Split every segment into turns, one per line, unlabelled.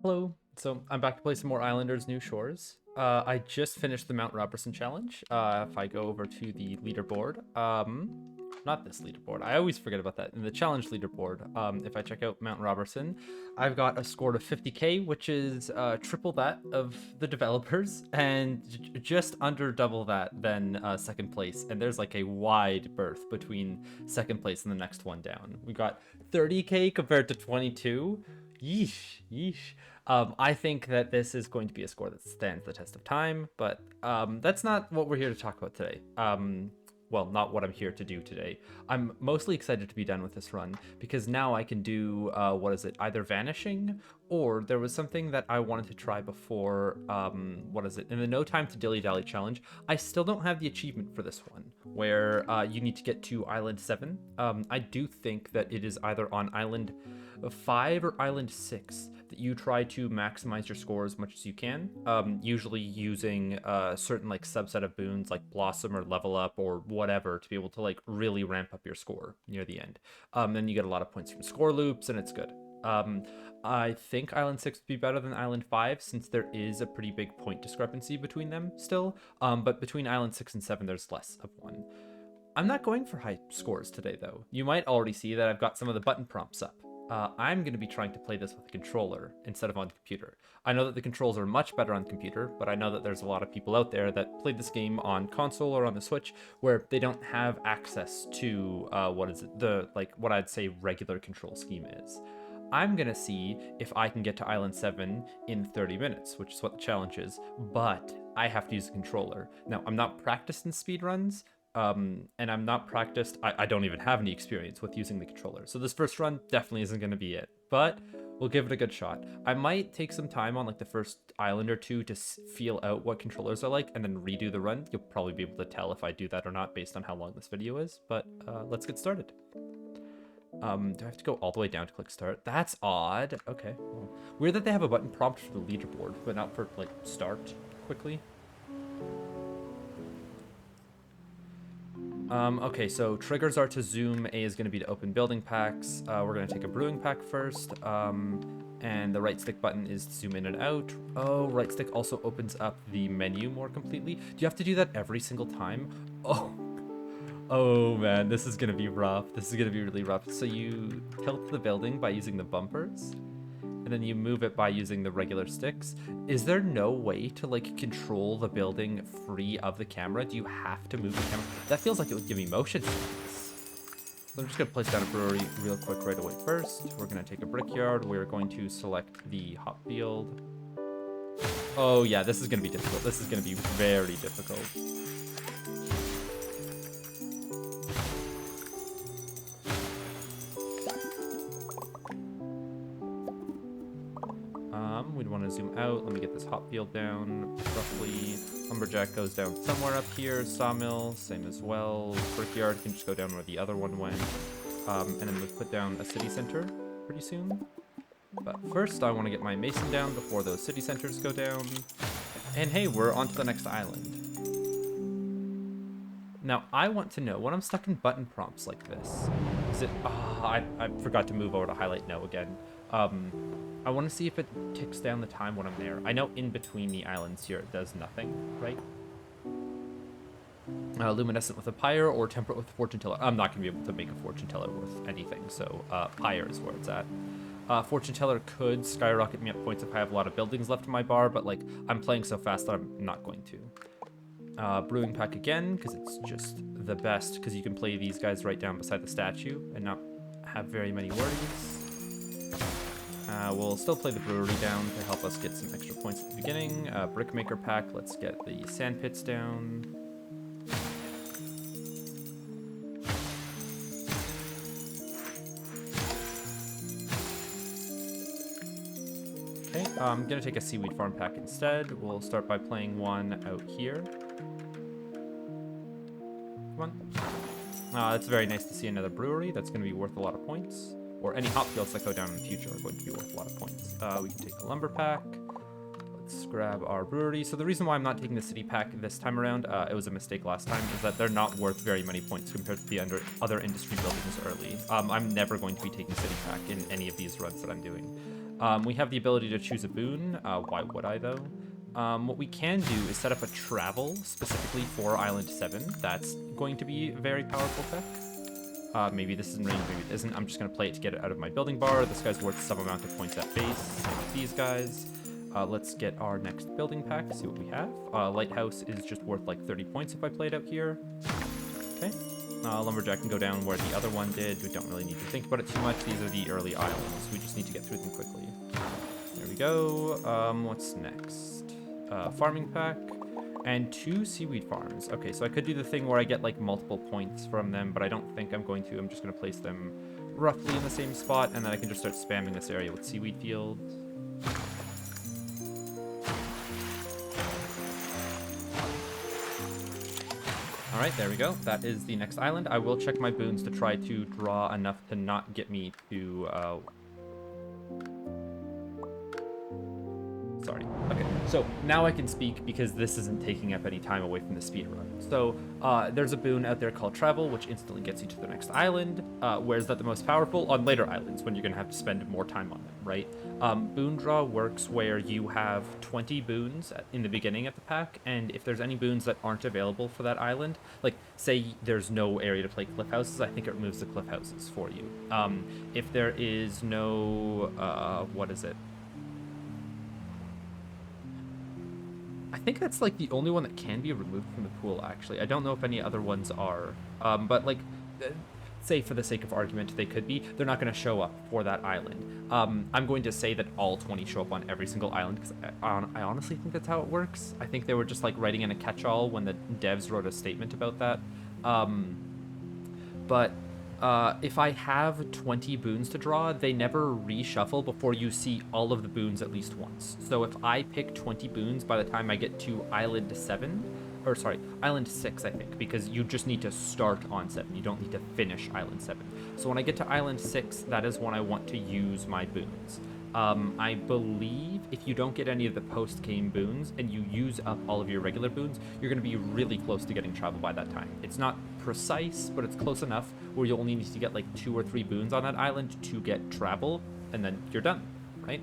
Hello. So I'm back to play some more Islanders New Shores. I just finished the Mount Robertson challenge. If I go over to the leaderboard, not this leaderboard. I always forget about that. In the challenge leaderboard, if I check out Mount Robertson, I've got a score of 50k, which is triple that of the developers, and just under double that than second place. And there's like a wide berth between second place and the next one down. We got 30k compared to 22. Yeesh, yeesh. I think that this is going to be a score that stands the test of time, but that's not what we're here to talk about today. Well, not what I'm here to do today. I'm mostly excited to be done with this run because now I can do, either vanishing, or there was something that I wanted to try before, in the No Time to Dilly Dally challenge. I still don't have the achievement for this one, where you need to get to Island 7. I do think that it is either on Island 5 or Island 6 that you try to maximize your score as much as you can, usually using a certain like subset of boons like Blossom or Level Up or whatever to be able to like really ramp up your score near the end. Then you get a lot of points from score loops and it's good. I think Island 6 would be better than Island 5 since there is a pretty big point discrepancy between them still, but between Island 6 and 7 there's less of one. I'm not going for high scores today though. You might already see that I've got some of the button prompts up. I'm going to be trying to play this with a controller instead of on the computer. I know that the controls are much better on the computer, but I know that there's a lot of people out there that play this game on console or on the Switch where they don't have access to what I'd say regular control scheme is. I'm going to see if I can get to Island 7 in 30 minutes, which is what the challenge is, but I have to use a controller. Now, I'm not practiced in speedruns, and I'm not practiced. I don't even have any experience with using the controller. So this first run definitely isn't going to be it, but we'll give it a good shot. I might take some time on like the first island or two to feel out what controllers are like and then redo the run. You'll probably be able to tell if I do that or not based on how long this video is, but let's get started. Do I have to go all the way down to click start? That's odd. Okay. Well, weird that they have a button prompt for the leaderboard, but not for like start quickly. Okay, so triggers are to zoom. A is going to be to open building packs. We're going to take a brewing pack first. And the right stick button is to zoom in and out. Oh, right stick also opens up the menu more completely. Do you have to do that every single time? Oh man, this is going to be rough. This is going to be really rough. So you tilt the building by using the bumpers, and then you move it by using the regular sticks. Is there no way to like control the building free of the camera? Do you have to move the camera? That feels like it would give me motion sickness. So I'm just gonna place down a brewery real quick right away first. We're gonna take a brickyard. We're going to select the hop field. Oh yeah, this is gonna be difficult. This is gonna be very difficult. We'd want to zoom out. Let me get this hop field down roughly. Lumberjack goes down somewhere up here. Sawmill, same as well. Brickyard can just go down where the other one went. And then we'll put down a city center pretty soon. But first, I want to get my mason down before those city centers go down. And hey, we're on to the next island. Now, I want to know, when I'm stuck in button prompts like this, is it... I forgot to move over to highlight no again. I want to see if it ticks down the time when I'm there. I know in between the islands here it does nothing, right? Luminescent with a pyre or temperate with fortune teller. I'm not going to be able to make a fortune teller worth anything, so pyre is where it's at. Fortune teller could skyrocket me up points if I have a lot of buildings left in my bar, but like I'm playing so fast that I'm not going to. Brewing pack again, because it's just the best, because you can play these guys right down beside the statue and not have very many worries. We'll still play the brewery down to help us get some extra points at the beginning. Brickmaker pack, let's get the sand pits down. Okay, I'm gonna take a seaweed farm pack instead. We'll start by playing one out here. Come on. It's very nice to see another brewery. That's gonna be worth a lot of points. Or any hop fields that go down in the future are going to be worth a lot of points. We can take a lumber pack. Let's grab our brewery. So the reason why I'm not taking the city pack this time around, it was a mistake last time, is that they're not worth very many points compared to the other industry buildings early. I'm never going to be taking city pack in any of these runs that I'm doing. We have the ability to choose a boon. Why would I, though? What we can do is set up a travel specifically for Island 7. That's going to be a very powerful tech. Maybe this isn't range, maybe it isn't. I'm just going to play it to get it out of my building bar. This guy's worth some amount of points at base. Same with these guys. Let's get our next building pack, see what we have. Lighthouse is just worth like 30 points if I play it out here. Okay. Lumberjack can go down where the other one did. We don't really need to think about it too much. These are the early islands. We just need to get through them quickly. There we go. What's next? Farming pack and 2 seaweed farms. Okay, so I could do the thing where I get like multiple points from them, but I don't think I'm going to. I'm just going to place them roughly in the same spot, and then I can just start spamming this area with seaweed fields. All right, there we go. That is the next island. I will check my boons to try to draw enough to not get me to... Sorry. Okay, so now I can speak because this isn't taking up any time away from the speed run. So there's a boon out there called Travel, which instantly gets you to the next island. Where is that the most powerful? On later islands, when you're going to have to spend more time on them, right? Boon draw works where you have 20 boons in the beginning of the pack, and if there's any boons that aren't available for that island, like say there's no area to play cliff houses, I think it removes the cliff houses for you. If there is no, what is it? I think that's like the only one that can be removed from the pool, actually. I don't know if any other ones are, but like, say for the sake of argument, they could be. They're not going to show up for that island. I'm going to say that all 20 show up on every single island because I honestly think that's how it works. I think they were just like writing in a catch-all when the devs wrote a statement about that. But if I have 20 boons to draw, they never reshuffle before you see all of the boons at least once. So if I pick 20 boons by the time I get to Island 7, or sorry, Island 6, I think, because you just need to start on 7. You don't need to finish Island 7. So when I get to Island 6, that is when I want to use my boons. I believe if you don't get any of the post-game boons and you use up all of your regular boons, you're going to be really close to getting travel by that time. It's not precise, but it's close enough where you only need to get like 2 or 3 boons on that island to get travel, and then you're done, right?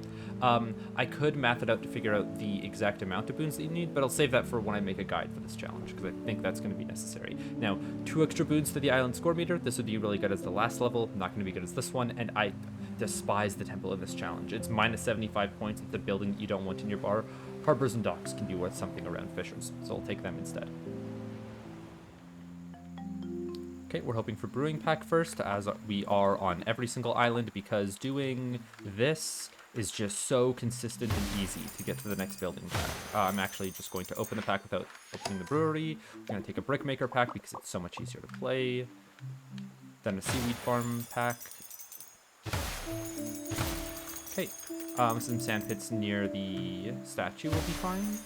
I could math it out to figure out the exact amount of boons that you need, but I'll save that for when I make a guide for this challenge, because I think that's going to be necessary. Now, 2 extra boons to the island score meter. This would be really good as the last level, not going to be good as this one, and I despise the temple of this challenge. It's minus 75 points. It's a building that you don't want in your bar. Harbors and docks can be worth something around fishers, so I'll take them instead. Okay, we're hoping for brewing pack first, as we are on every single island, because doing this is just so consistent and easy to get to the next building pack. I'm actually just going to open the pack without opening the brewery. I'm going to take a brickmaker pack because it's so much easier to play. Then a seaweed farm pack. Okay, some sand pits near the statue will be fine.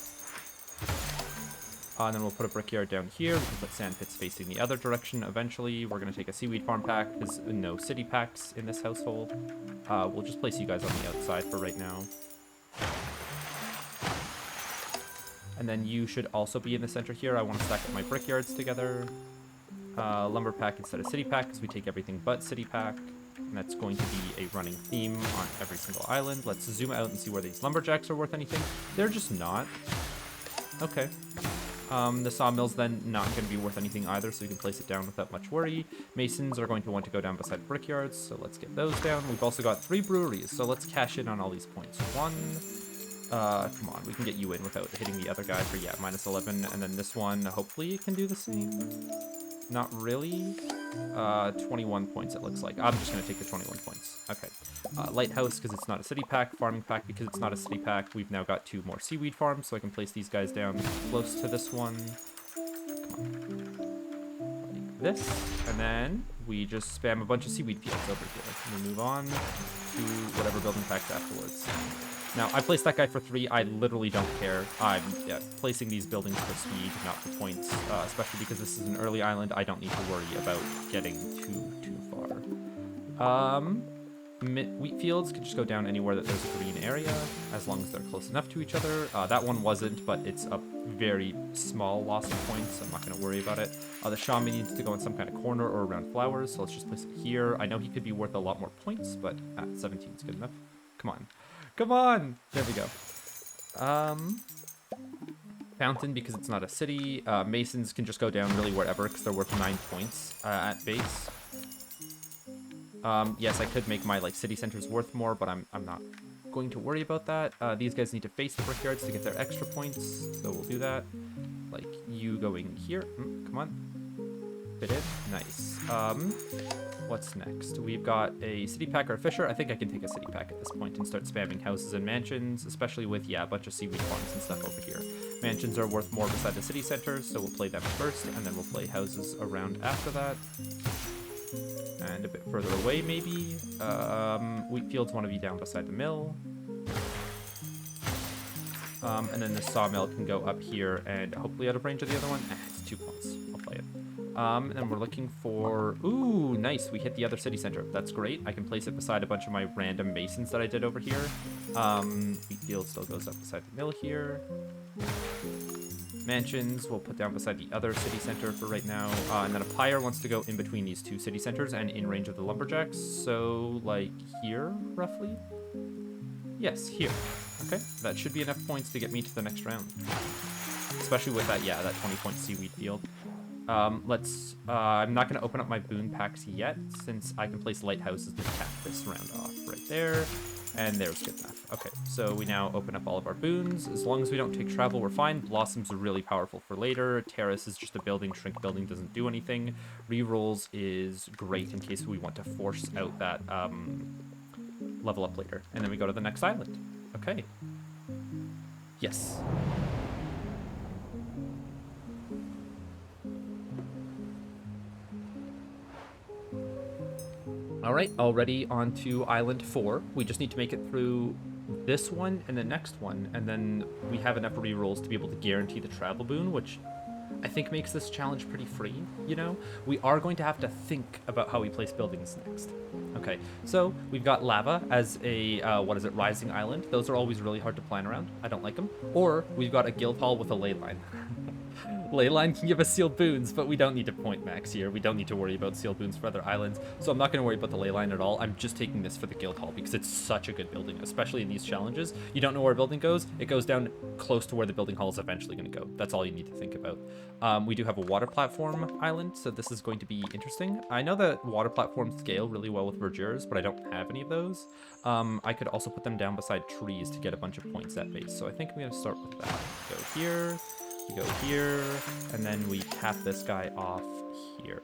And then we'll put a brickyard down here. We can put sand pits facing the other direction eventually. We're going to take a seaweed farm pack. There's no city packs in this household. We'll just place you guys on the outside for right now. And then you should also be in the center here. I want to stack up my brickyards together. Lumber pack instead of city pack because we take everything but city pack. And that's going to be a running theme on every single island. Let's zoom out and see where these lumberjacks are worth anything. They're just not. Okay. The sawmill's then not going to be worth anything either, so you can place it down without much worry. Masons are going to want to go down beside brickyards, so let's get those down. We've also got 3 breweries, so let's cash in on all these points. 1, come on, we can get you in without hitting the other guy for, yeah, minus 11. And then this one, hopefully it can do the same. Not really. 21 points, it looks like. I'm just going to take the 21 points. Okay. Lighthouse, because it's not a city pack. Farming pack, because it's not a city pack. We've now got 2 more seaweed farms, so I can place these guys down close to this one. Come on. Like this. And then we just spam a bunch of seaweed fields over here. And we move on to whatever building packs afterwards. Now, I placed that guy for 3. I literally don't care. I'm placing these buildings for speed, not for points, especially because this is an early island. I don't need to worry about getting too far. Wheat fields could just go down anywhere that there's a green area, as long as they're close enough to each other. That one wasn't, but it's a very small loss of points, so I'm not going to worry about it. The shaman needs to go in some kind of corner or around flowers, so let's just place it here. I know he could be worth a lot more points, but 17 is good enough. Come on. Come on. There we go. Fountain, because it's not a city. Masons can just go down really wherever because they're worth 9 points at base. Yes, I could make my like city centers worth more, but I'm not going to worry about that. These guys need to face the brickyards to get their extra points, so we'll do that. Like you going here. Come on. Fit in. Nice. What's next? We've got a city pack or a fisher. I think I can take a city pack at this point and start spamming houses and mansions, especially with, yeah, a bunch of seaweed farms and stuff over here. Mansions are worth more beside the city center, so we'll play them first, and then we'll play houses around after that. And a bit further away, maybe. Wheat fields want to be down beside the mill. And then the sawmill can go up here and hopefully out of range of the other one. It's 2 points. I'll play it. And then we're looking for... Ooh, nice. We hit the other city center. That's great. I can place it beside a bunch of my random masons that I did over here. Wheat field still goes up beside the mill here. Mansions we'll put down beside the other city center for right now. And then a pyre wants to go in between these 2 city centers and in range of the lumberjacks. So, like, here, roughly? Yes, here. Okay, that should be enough points to get me to the next round. Especially with that, yeah, that 20-point seaweed field. I'm not going to open up my boon packs yet, since I can place lighthouses to cap this round off right there. And there's good enough. Okay, so we now open up all of our boons. As long as we don't take travel, we're fine. Blossoms are really powerful for later. Terrace is just a building. Shrink building doesn't do anything. Rerolls is great in case we want to force out that level up later. And then we go to the next island. Okay. Yes. All right, already on to Island 4. We just need to make it through this one and the next one, and then we have enough rerolls to be able to guarantee the travel boon, which I think makes this challenge pretty free, you know? We are going to have to think about how we place buildings next. Okay, so we've got lava as a, rising island. Those are always really hard to plan around. I don't like them. Or we've got a guild hall with a ley line. Ley line can give us sealed boons, but we don't need to point max here. We don't need to worry about sealed boons for other islands. So I'm not going to worry about the ley line at all. I'm just taking this for the guild hall because it's such a good building, especially in these challenges. You don't know where a building goes. It goes down close to where the building hall is eventually going to go. That's all you need to think about. We do have a water platform island, so this is going to be interesting. I know that water platforms scale really well with verdures, but I don't have any of those. I could also put them down beside trees to get a bunch of points at base. So I think I'm going to start with that. Go here. We go here, and then we cap this guy off here.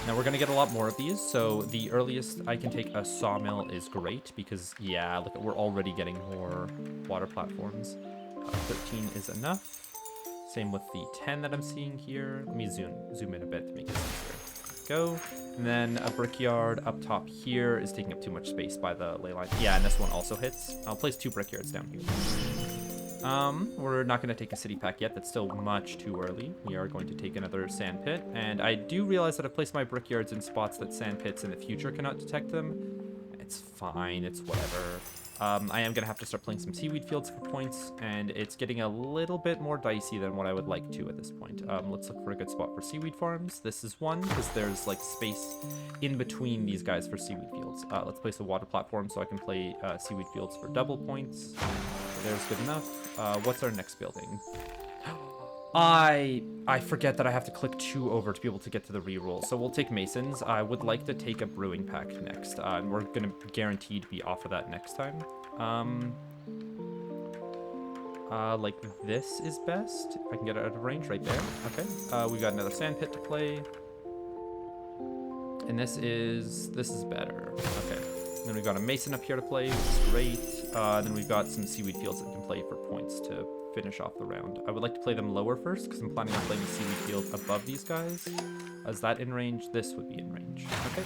Now we're gonna get a lot more of these, so the earliest I can take a sawmill is great, because yeah, look, we're already getting more water platforms. 13 is enough. Same with the 10 that I'm seeing here. Let me zoom in a bit to make it easier. Go. And then a brickyard up top here is taking up too much space by the ley line. Yeah, and this one also hits. I'll place 2 brickyards down here. We're not going to take a city pack yet. That's still much too early. We are going to take another sand pit. And I do realize that I've placed my brickyards in spots that sand pits in the future cannot detect them. It's fine. It's whatever. I am going to have to start playing some seaweed fields for points, and it's getting a little bit more dicey than what I would like to at this point. Let's look for a good spot for seaweed farms. This is one, because there's like space in between these guys for seaweed fields. Let's place a water platform so I can play seaweed fields for double points. There's good enough. What's our next building? I forget that I have to click 2 over to be able to get to the reroll. So we'll take masons. I would like to take a brewing pack next. And we're going to guarantee to be off of that next time. Like this is best. If I can get it out of range right there. Okay. We got another sand pit to play. And this is better. Okay. Then we've got a mason up here to play, which is great. Then we've got some seaweed fields that we can play for points to finish off the round. I would like to play them lower first, because I'm planning on playing the seaweed field above these guys. Is that in range? This would be in range. Okay.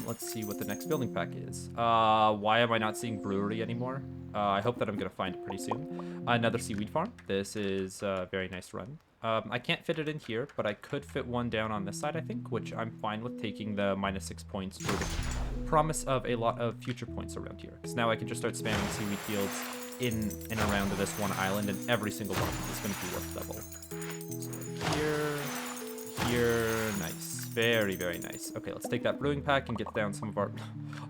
Let's see what the next building pack is. Why am I not seeing brewery anymore? I hope that I'm going to find it pretty soon. Another seaweed farm. This is a very nice run. I can't fit it in here, but I could fit one down on this side, I think, which I'm fine with taking the -6 points for the promise of a lot of future points around here. Because now I can just start spamming seaweed fields in and around to this one island, and every single one is going to be worth double. So here, nice. Very, very nice. Okay, let's take that brewing pack and get down some of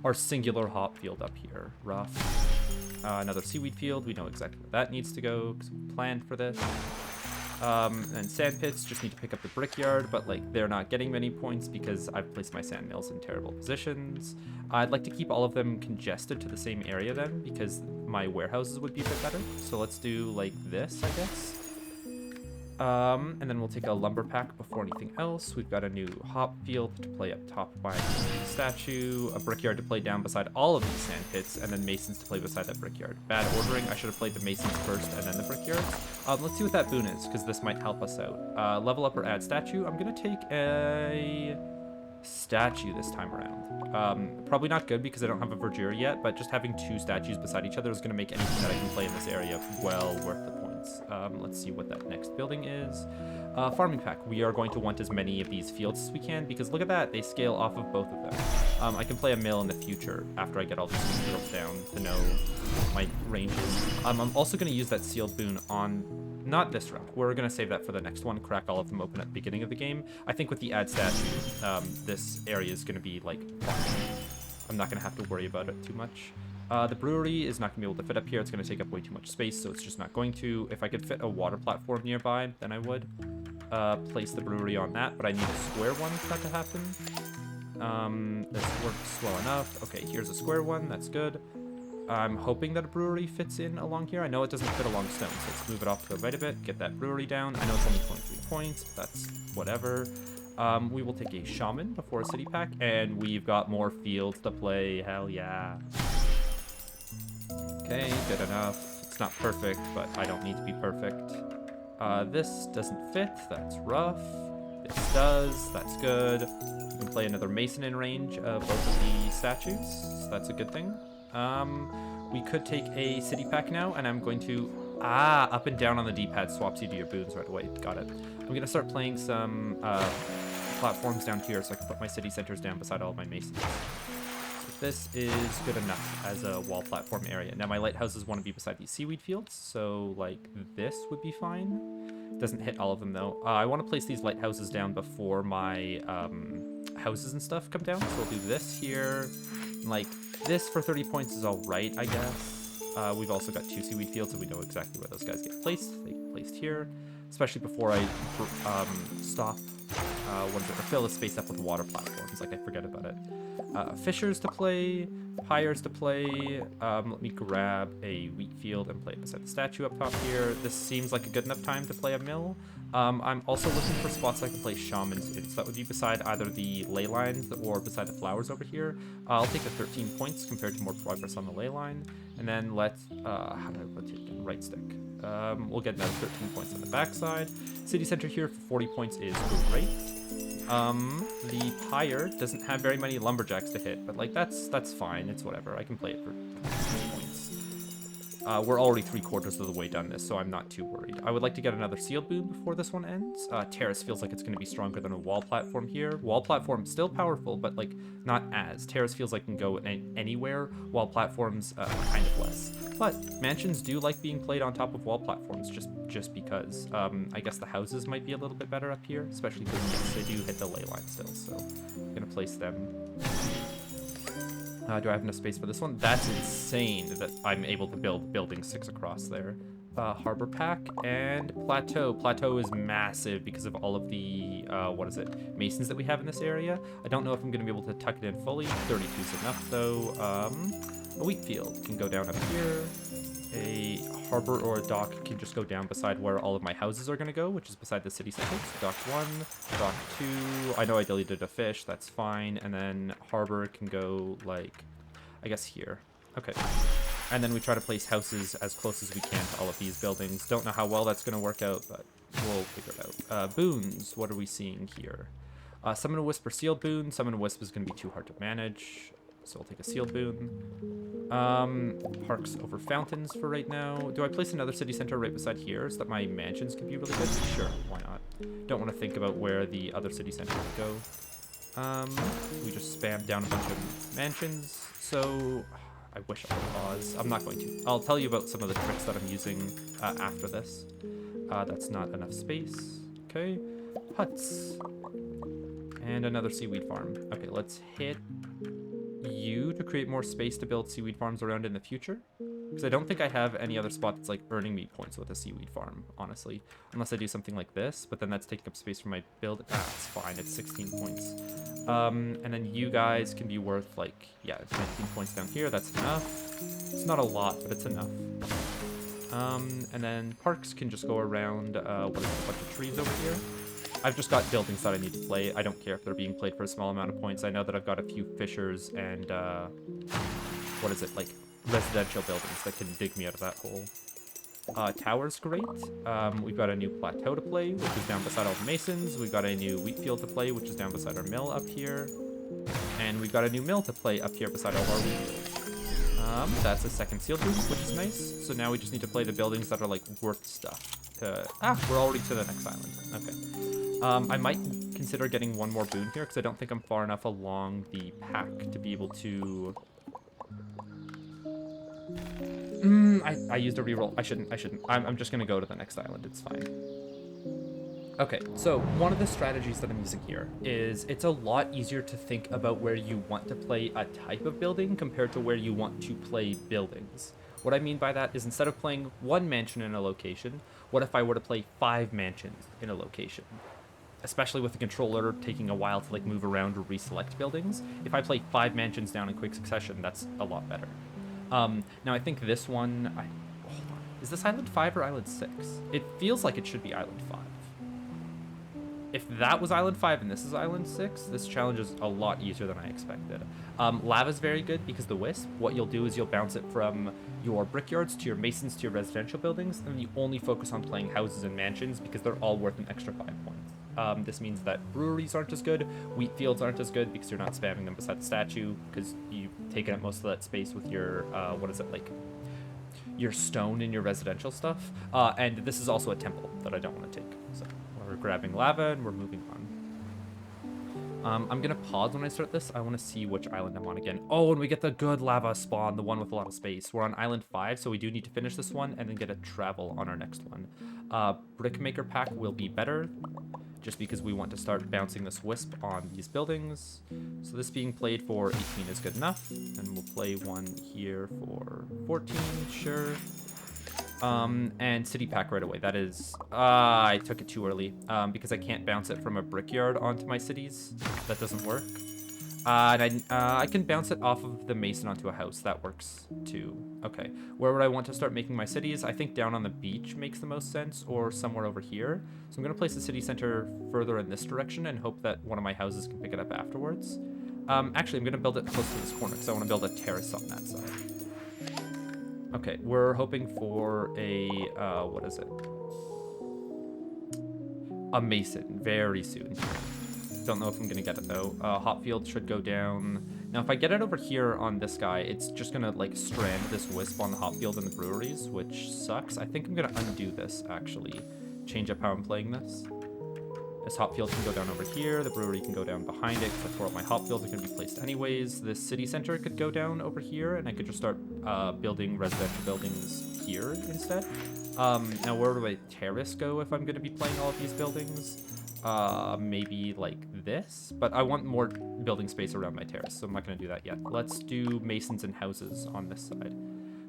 our singular hop field up here. Rough. Another seaweed field. We know exactly where that needs to go because we planned for this. And sand pits, just need to pick up the brickyard, but like they're not getting many points because I've placed my sand mills in terrible positions. I'd like to keep all of them congested to the same area then, because my warehouses would be a bit better. So let's do like this, I guess. And then we'll take a lumber pack before anything else. We've got a new hop field to play up top by the statue, a brickyard to play down beside all of these sand pits, and then masons to play beside that brickyard. Bad ordering. I should have played the masons first and then the brickyards. Let's see what that boon is, because this might help us out. Level up or add statue. I'm going to take a statue this time around. Probably not good because I don't have a verdure yet, but just having 2 statues beside each other is going to make anything that I can play in this area well worth the points. Let's see what that next building is. Farming pack. We are going to want as many of these fields as we can because look at that, they scale off of both of them. I can play a mill in the future after I get all these fields down to know my ranges. I'm also going to use that sealed boon on not this round. We're going to save that for the next one, crack all of them open at the beginning of the game. I think with the add statue, this area is going to be like I'm not going to have to worry about it too much. The brewery is not going to be able to fit up here. It's going to take up way too much space, so it's just not going to. If I could fit a water platform nearby, then I would place the brewery on that, but I need a square one for that to happen. This works well enough. Okay, here's a square one. That's good. I'm hoping that a brewery fits in along here. I know it doesn't fit along stone, so let's move it off to the right a bit, get that brewery down. I know it's only 23 points, but that's whatever. We will take a shaman before a city pack, and we've got more fields to play. Hell yeah. Okay, good enough. It's not perfect, but I don't need to be perfect. This doesn't fit. That's rough. This does. That's good. We can play another mason in range of both of the statues, so that's a good thing. We could take a city pack now, and I'm going to... up and down on the D-pad swaps you to your boons right away. Got it. I'm going to start playing some platforms down here so I can put my city centers down beside all of my masons. This is good enough as a wall platform area. Now my lighthouses want to be beside these seaweed fields, so like this would be fine. Doesn't hit all of them though. I want to place these lighthouses down before my houses and stuff come down, so we'll do this here. Like this for 30 points is all right, I guess. We've also got 2 seaweed fields, and we know exactly where those guys get placed. They get placed here, especially before I stop. Fill the space up with water platforms, like I forget about it. Fishers to play, pyres to play. Let me grab a wheat field and play it beside the statue up top here. This seems like a good enough time to play a mill. I'm also looking for spots I can play shamans in, so that would be beside either the ley lines or beside the flowers over here. I'll take the 13 points compared to more progress on the ley line, and then let's, how do I rotate it? Right stick. We'll get another 13 points on the backside. City center here for 40 points is great. The pyre doesn't have very many lumberjacks to hit, but like that's fine. It's whatever. I can play it for 6 points. We're already 3/4 of the way done this, so I'm not too worried. I would like to get another sealed boon before this one ends. Terrace feels like it's going to be stronger than a wall platform here. Wall platform still powerful, but like not as. Terrace feels like it can go anywhere, while platforms kind of less. But mansions do like being played on top of wall platforms just because. I guess the houses might be a little bit better up here, especially because yes, they do hit the ley line still, so I'm going to place them. Do I have enough space for this one? That's insane that I'm able to build building 6 across there. Harbor pack and plateau. Plateau is massive because of all of the, masons that we have in this area. I don't know if I'm going to be able to tuck it in fully. 32 is enough though. A wheat field can go down up here. A harbor or a dock can just go down beside where all of my houses are going to go, which is beside the city center. So dock 1, dock 2. I know I deleted a fish, that's fine. And then harbor can go, like, I guess here. Okay. And then we try to place houses as close as we can to all of these buildings. Don't know how well that's going to work out, but we'll figure it out. Boons, what are we seeing here? Summon a Wisp or Sealed Boon. Summon a Wisp is going to be too hard to manage, so we'll take a Sealed Boon. Parks over fountains for right now. Do I place another city center right beside here so that my mansions can be really good? Sure, why not? Don't want to think about where the other city center would go. We just spam down a bunch of mansions, so I wish I could pause. I'm not going to. I'll tell you about some of the tricks that I'm using after this. That's not enough space. Okay, huts. And another seaweed farm. Okay, let's hit you to create more space to build seaweed farms around in the future. Because I don't think I have any other spot that's like earning me points with a seaweed farm, honestly. Unless I do something like this, but then that's taking up space for my build. Ah, it's fine. It's 16 points. And then you guys can be worth like, yeah, 19 points down here. That's enough. It's not a lot, but it's enough. And then parks can just go around, what is it, a bunch of trees over here. I've just got buildings that I need to play. I don't care if they're being played for a small amount of points. I know that I've got a few fishers and, what is it, like, residential buildings that can dig me out of that hole. Tower's great. We've got a new plateau to play, which is down beside all the masons. We've got a new wheat field to play, which is down beside our mill up here. And we've got a new mill to play up here beside all our wheat fields. That's a second sealed boost, which is nice. So now we just need to play the buildings that are, like, worth stuff. We're already to the next island. Okay. I might consider getting one more boon here, because I don't think I'm far enough along the pack to be able to... I used a reroll. I shouldn't. I'm just going to go to the next island. It's fine. Okay, so one of the strategies that I'm using here is it's a lot easier to think about where you want to play a type of building compared to where you want to play buildings. What I mean by that is instead of playing one mansion in a location, what if I were to play 5 mansions in a location? Especially with the controller taking a while to like move around or reselect buildings. If I play 5 mansions down in quick succession, that's a lot better. Now I think this one, hold on. Is this Island 5 or Island 6? It feels like it should be Island 5. If that was Island 5 and this is Island 6, this challenge is a lot easier than I expected. Lava's very good because the wisp, what you'll do is you'll bounce it from your brickyards to your masons to your residential buildings, and you only focus on playing houses and mansions because they're all worth an extra 5 points. This means that breweries aren't as good, wheat fields aren't as good because you're not spamming them beside the statue because you've taken up most of that space with your, your stone and your residential stuff. And this is also a temple that I don't want to take, so we're grabbing lava and we're moving on. I'm gonna pause when I start this. I want to see which island I'm on again. Oh, and we get the good lava spawn, the one with a lot of space. We're on Island 5, so we do need to finish this one and then get a travel on our next one. Brickmaker pack will be better, just because we want to start bouncing this wisp on these buildings. So this being played for 18 is good enough, and we'll play one here for 14, sure. And city pack right away. That is, I took it too early, because I can't bounce it from a brickyard onto my cities. That doesn't work. And I can bounce it off of the mason onto a house. That works too. Okay, where would I want to start making my cities? I think down on the beach makes the most sense, or somewhere over here. So I'm gonna place the city center further in this direction and hope that one of my houses can pick it up afterwards. Actually, I'm gonna build it close to this corner because I want to build a terrace on that side. Okay, we're hoping for a, what is it? A mason, very soon. Don't know if I'm gonna get it though. Hopfield should go down. Now, if I get it over here on this guy, it's just gonna like strand this wisp on the Hopfield and the breweries, which sucks. I think I'm gonna undo this, actually. Change up how I'm playing this. This Hopfield can go down over here. The brewery can go down behind it, because that's where all my Hopfields are going to be placed anyways. This city center could go down over here, and I could just start building residential buildings here instead. Now, where do my terrace go if I'm going to be playing all of these buildings? Maybe like this, but I want more building space around my terrace, so I'm not going to do that yet. Let's do masons and houses on this side.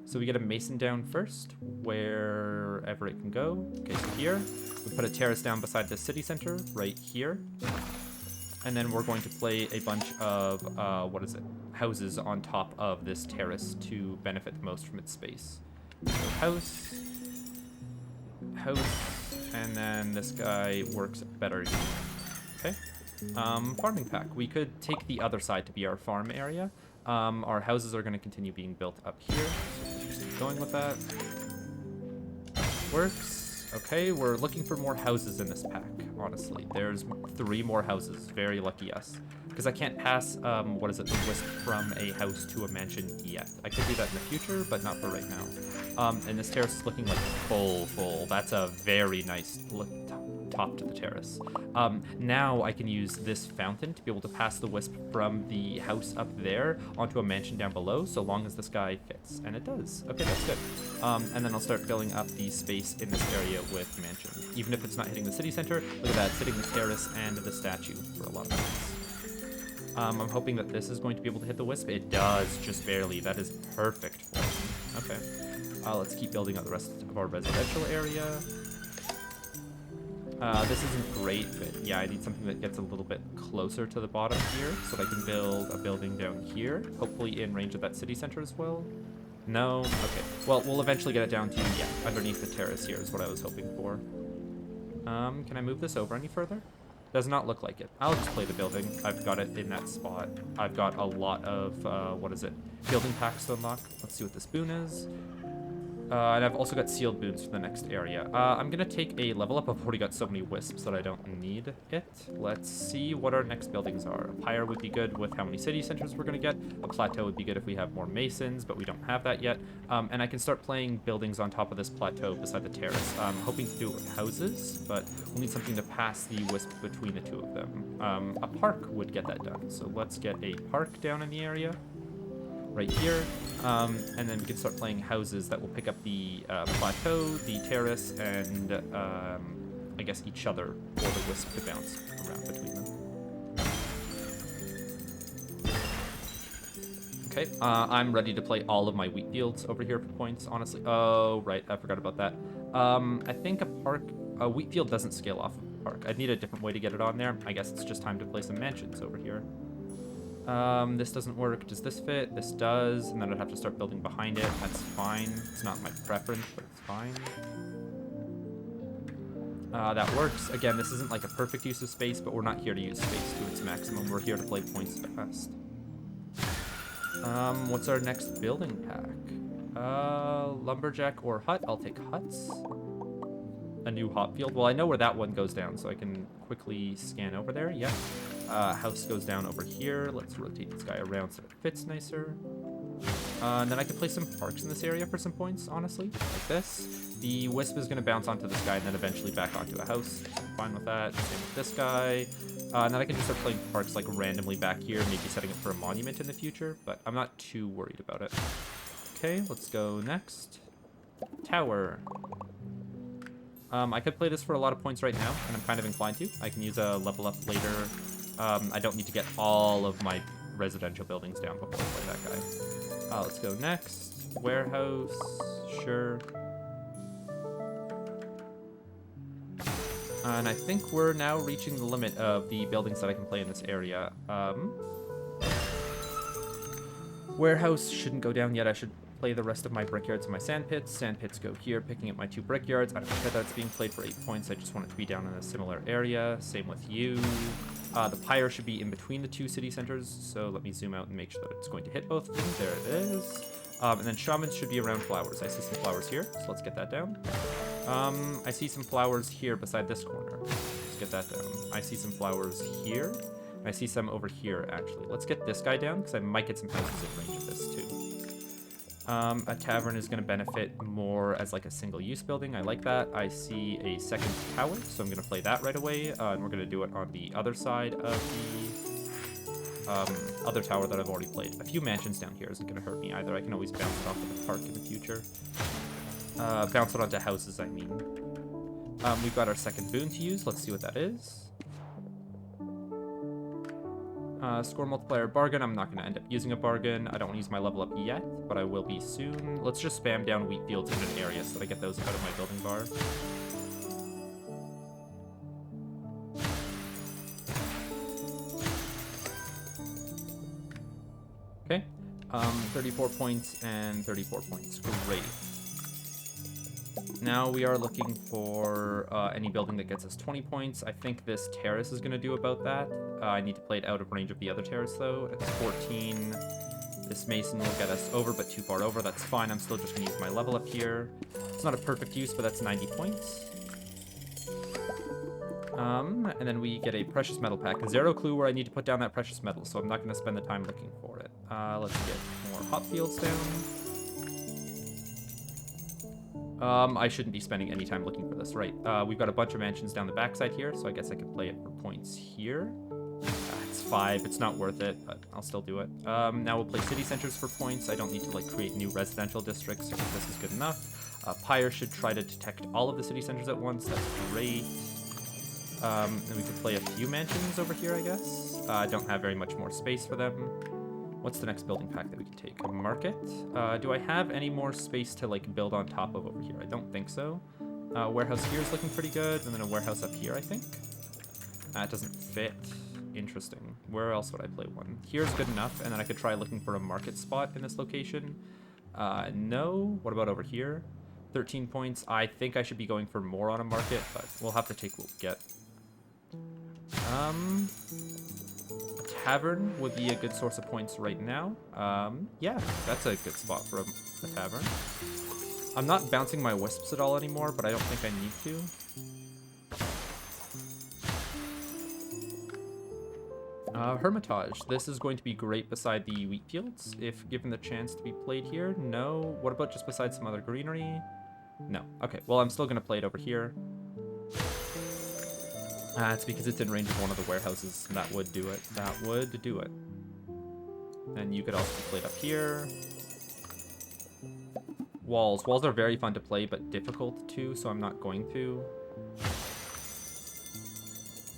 So we get a mason down first, wherever it can go. Okay, so here. We put a terrace down beside the city center, right here. And then we're going to play a bunch of, houses on top of this terrace to benefit the most from its space. So house, and then this guy works better here. Okay. Farming pack. We could take the other side to be our farm area. Our houses are going to continue being built up here. So let's just keep going with that. Works. Okay, we're looking for more houses in this pack, honestly. There's 3 more houses. Very lucky us. Because I can't pass, the wisp from a house to a mansion yet. I could do that in the future, but not for right now. And this terrace is looking like full. That's a very nice top to the terrace. Now I can use this fountain to be able to pass the wisp from the house up there onto a mansion down below, so long as this guy fits. And it does. Okay, that's good. And then I'll start filling up the space in this area with mansion. Even if it's not hitting the city center, look at that, it's hitting the terrace and the statue for a lot of things. I'm hoping that this is going to be able to hit the wisp. It does, just barely. That is perfect for me. Okay. Let's keep building out the rest of our residential area. This isn't great, but yeah, I need something that gets a little bit closer to the bottom here so that I can build a building down here, hopefully in range of that city center as well. No? Okay. Well, we'll eventually get it down to, yeah, underneath the terrace here is what I was hoping for. Can I move this over any further? Does not look like it. I'll just play the building. I've got it in that spot. I've got a lot of, what is it? Building packs to unlock. Let's see what this boon is. And I've also got sealed boons for the next area. I'm gonna take a level up. I've already got so many wisps that I don't need it. Let's see what our next buildings are. A pyre would be good with how many city centers we're gonna get. A plateau would be good if we have more masons, but we don't have that yet. And I can start playing buildings on top of this plateau beside the terrace. I'm hoping to do it with houses, but we'll need something to pass the wisp between the two of them. A park would get that done. So let's get a park down in the area. Right here, and then we can start playing houses that will pick up the plateau, the terrace, and I guess each other for the wisp to bounce around between them. Okay, I'm ready to play all of my wheat fields over here for points, honestly. Oh, right, I forgot about that. I think a wheat field doesn't scale off of a park. I'd need a different way to get it on there. I guess it's just time to play some mansions over here. This doesn't work. Does this fit? This does. And then I'd have to start building behind it. That's fine. It's not my preference, but it's fine. That works. Again, this isn't like a perfect use of space, but we're not here to use space to its maximum. We're here to play points fast. What's our next building pack? Lumberjack or hut? I'll take huts. A new hop field. Well, I know where that one goes down, so I can quickly scan over there. Yep. House goes down over here. Let's rotate this guy around so it fits nicer. And then I could play some parks in this area for some points, honestly, like this. The wisp is going to bounce onto this guy and then eventually back onto a house. So I'm fine with that. Same with this guy. And then I can just start playing parks like randomly back here, maybe setting up for a monument in the future, but I'm not too worried about it. Okay, let's go next. Tower. I could play this for a lot of points right now, and I'm kind of inclined to. I can use a level up later. I don't need to get all of my residential buildings down before I play that guy. Let's go next. Warehouse. Sure. And I think we're now reaching the limit of the buildings that I can play in this area. Warehouse shouldn't go down yet. I should play the rest of my brickyards and my sand pits. Sand pits go here, picking up my 2 brickyards. I don't care that it's being played for 8 points. I just want it to be down in a similar area. Same with you. The pyre should be in between the 2 city centers, so let me zoom out and make sure that it's going to hit both of them. There it is. And then shamans should be around flowers. I see some flowers here, so let's get that down. I see some flowers here beside this corner. Let's get that down. I see some flowers here. I see some over here, actually. Let's get this guy down, because I might get some houses in range of this, too. A tavern is going to benefit more as like a single-use building. I like that. I see a second tower, so I'm going to play that right away. And we're going to do it on the other side of the other tower that I've already played. A few mansions down here isn't going to hurt me either. I can always bounce it off of the park in the future. Bounce it onto houses, I mean. We've got our second boon to use. Let's see what that is. Score multiplier bargain. I'm not going to end up using a bargain. I don't want to use my level up yet, but I will be soon. Let's just spam down wheat fields in an area so that I get those out of my building bar. Okay. 34 points and 34 points. Great. Now we are looking for any building that gets us 20 points. I think this terrace is going to do about that. I need to play it out of range of the other terrace, though. It's 14. This mason will get us over, but too far over. That's fine. I'm still just going to use my level up here. It's not a perfect use, but that's 90 points. And then we get a precious metal pack. Zero clue where I need to put down that precious metal, so I'm not going to spend the time looking for it. Let's get more hop fields down. I shouldn't be spending any time looking for this, right? We've got a bunch of mansions down the backside here, so I guess I could play it for points here. It's 5. It's not worth it, but I'll still do it. Now we'll play city centers for points. I don't need to like create new residential districts. I think this is good enough. Pyre should try to detect all of the city centers at once. That's great. Then we could play a few mansions over here, I guess. I don't have very much more space for them. What's the next building pack that we can take? A market. Do I have any more space to like build on top of over here? I don't think so. Warehouse here is looking pretty good, and then a warehouse up here, I think. That doesn't fit. Interesting. Where else would I play one? Here's good enough, and then I could try looking for a market spot in this location. No. What about over here? 13 points. I think I should be going for more on a market, but we'll have to take what we get. A tavern would be a good source of points right now. Yeah, that's a good spot for a tavern. I'm not bouncing my wisps at all anymore, but I don't think I need to. Hermitage. This is going to be great beside the wheat fields, if given the chance to be played here. No. What about just beside some other greenery? No. Okay, well, I'm still going to play it over here. It's because it's in range of one of the warehouses. That would do it. That would do it. And you could also play it up here. Walls. Walls are very fun to play, but difficult too, so I'm not going to.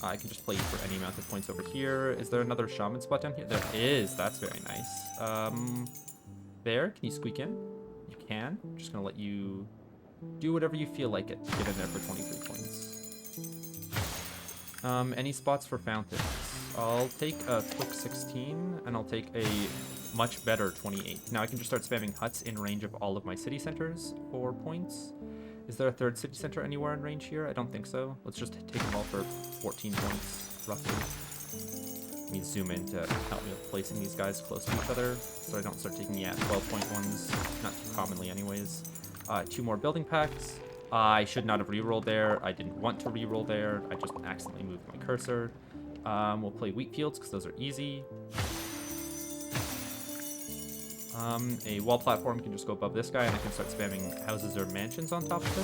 I can just play for any amount of points over here. Is there another shaman spot down here? There is. That's very nice. There. Can you squeak in? You can. I'm just going to let you do whatever you feel like it. Get in there for 23 points. Any spots for fountains? I'll take a quick 16, and I'll take a much better 28. Now I can just start spamming huts in range of all of my city centers for points. Is there a third city center anywhere in range here? I don't think so. Let's just take them all for 14 points, roughly. Let me zoom in to help me with placing these guys close to each other, so I don't start taking, 12-point ones, not too commonly anyways. 2 more building packs. I should not have rerolled there. I didn't want to reroll there. I just accidentally moved my cursor. We'll play wheat fields because those are easy. A wall platform can just go above this guy, and I can start spamming houses or mansions on top of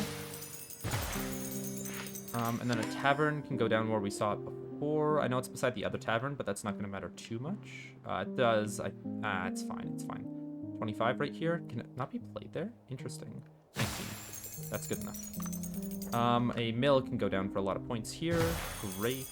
it. And then a tavern can go down where we saw it before. I know it's beside the other tavern, but that's not going to matter too much. It does. It's fine. It's fine. 25 right here. Can it not be played there? Interesting. 19. That's good enough. A mill can go down for a lot of points here. Great.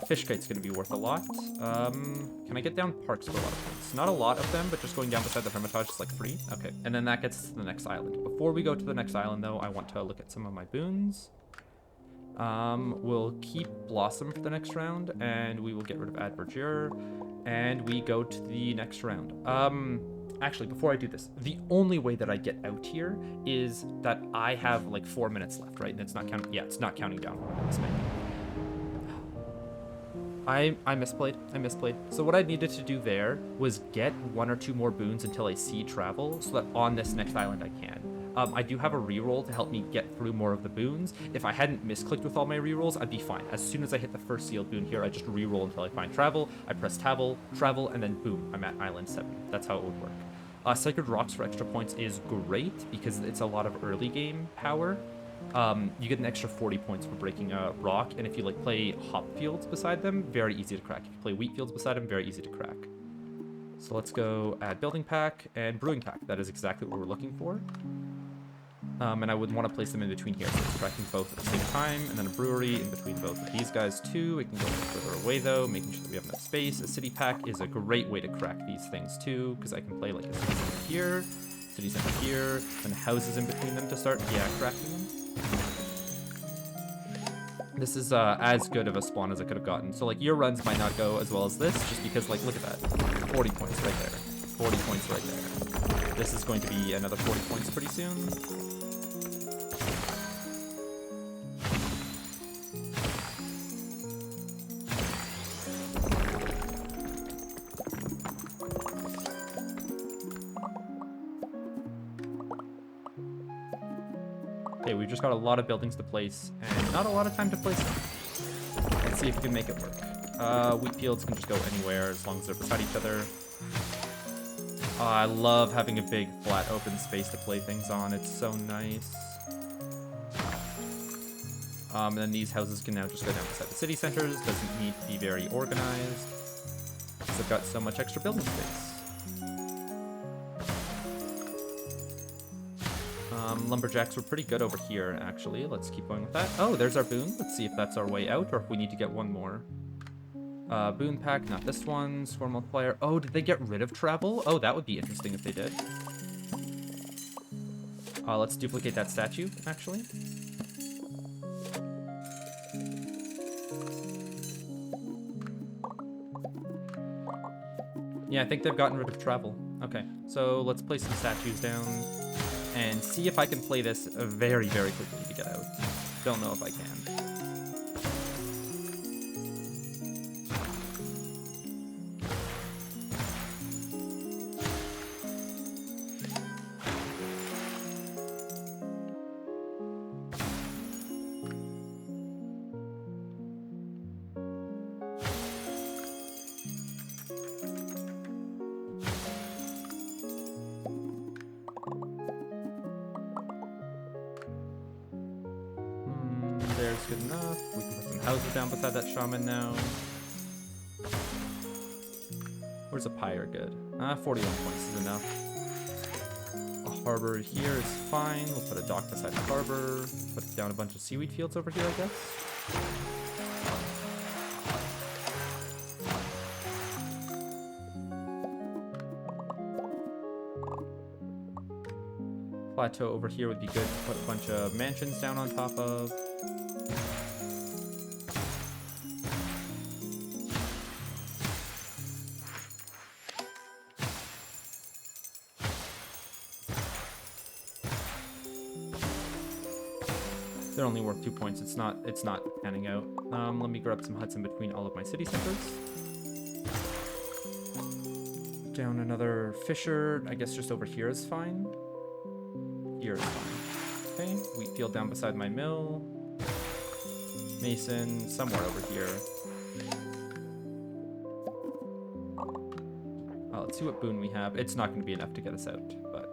Fish kite's going to be worth a lot. Can I get down parks for a lot of points? Not a lot of them, but just going down beside the Hermitage is like free. Okay, and then that gets us to the next island. Before we go to the next island, though, I want to look at some of my boons. We'll keep Blossom for the next round, and we will get rid of Advergere, and we go to the next round. Actually, before I do this, the only way that I get out here is that I have like 4 minutes left, right? And it's not counting. Yeah, it's not counting down. I misplayed. So what I needed to do there was get 1 or 2 more boons until I see travel, so that on this next island I can. I do have a reroll to help me get through more of the boons. If I hadn't misclicked with all my rerolls, I'd be fine. As soon as I hit the first sealed boon here, I just reroll until I find travel. I press travel, and then boom, I'm at island 7. That's how it would work. Sacred Rocks for extra points is great because it's a lot of early game power. You get an extra 40 points for breaking a rock, and if you like play hop fields beside them, very easy to crack. If you play wheat fields beside them, very easy to crack. So let's go add building pack and brewing pack. That is exactly what we're looking for. And I would want to place them in between here, so it's cracking both at the same time, and then a brewery in between both of these guys too. We can go further away though, making sure that we have enough space. A city pack is a great way to crack these things too, because I can play like a city center here, city center here, and houses in between them to start, cracking them. This is as good of a spawn as I could have gotten. So like your runs might not go as well as this, just because like look at that, 40 points right there, 40 points right there. This is going to be another 40 points pretty soon. Okay, we've just got a lot of buildings to place, and not a lot of time to place them. Let's see if we can make it work. Wheat fields can just go anywhere as long as they're beside each other. I love having a big, flat, open space to play things on. It's so nice. And then these houses can now just go down beside the city centers. Doesn't need to be very organized, because I've got so much extra building space. Lumberjacks were pretty good over here, actually. Let's keep going with that. Oh, there's our boon. Let's see if that's our way out, or if we need to get one more. Boon pack, not this one. Swarm multiplier. Oh, did they get rid of travel? Oh, that would be interesting if they did. Let's duplicate that statue, actually. Yeah, I think they've gotten rid of travel. Okay, so let's place some statues down and see if I can play this very, very quickly to get out. Don't know if I can. There's good enough. We can put some houses down beside that shaman now. Where's a pyre good? 41 points is enough. A harbor here is fine. We'll put a dock beside the harbor. Put down a bunch of seaweed fields over here, I guess. Plateau over here would be good to put a bunch of mansions down on top of. They're only worth 2 points. It's not panning out. Let me grab some huts in between all of my city centers. Down another fisher. I guess just over here is fine. Here is fine. Okay, wheat field down beside my mill. Mason somewhere over here. Let's see what boon we have. It's not going to be enough to get us out, but...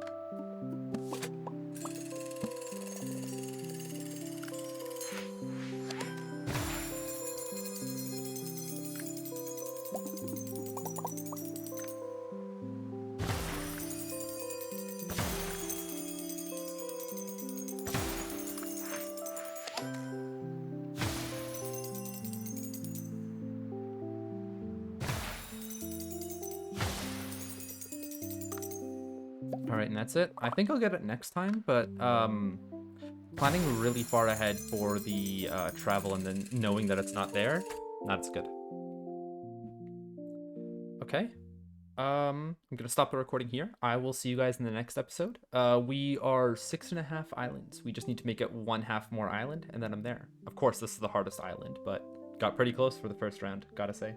Alright, and that's it. I think I'll get it next time, but planning really far ahead for the travel and then knowing that it's not there, that's good. Okay. I'm gonna stop the recording here. I will see you guys in the next episode. We are 6.5 islands. We just need to make it 1/2 more island, and then I'm there. Of course, this is the hardest island, but got pretty close for the first round, gotta say.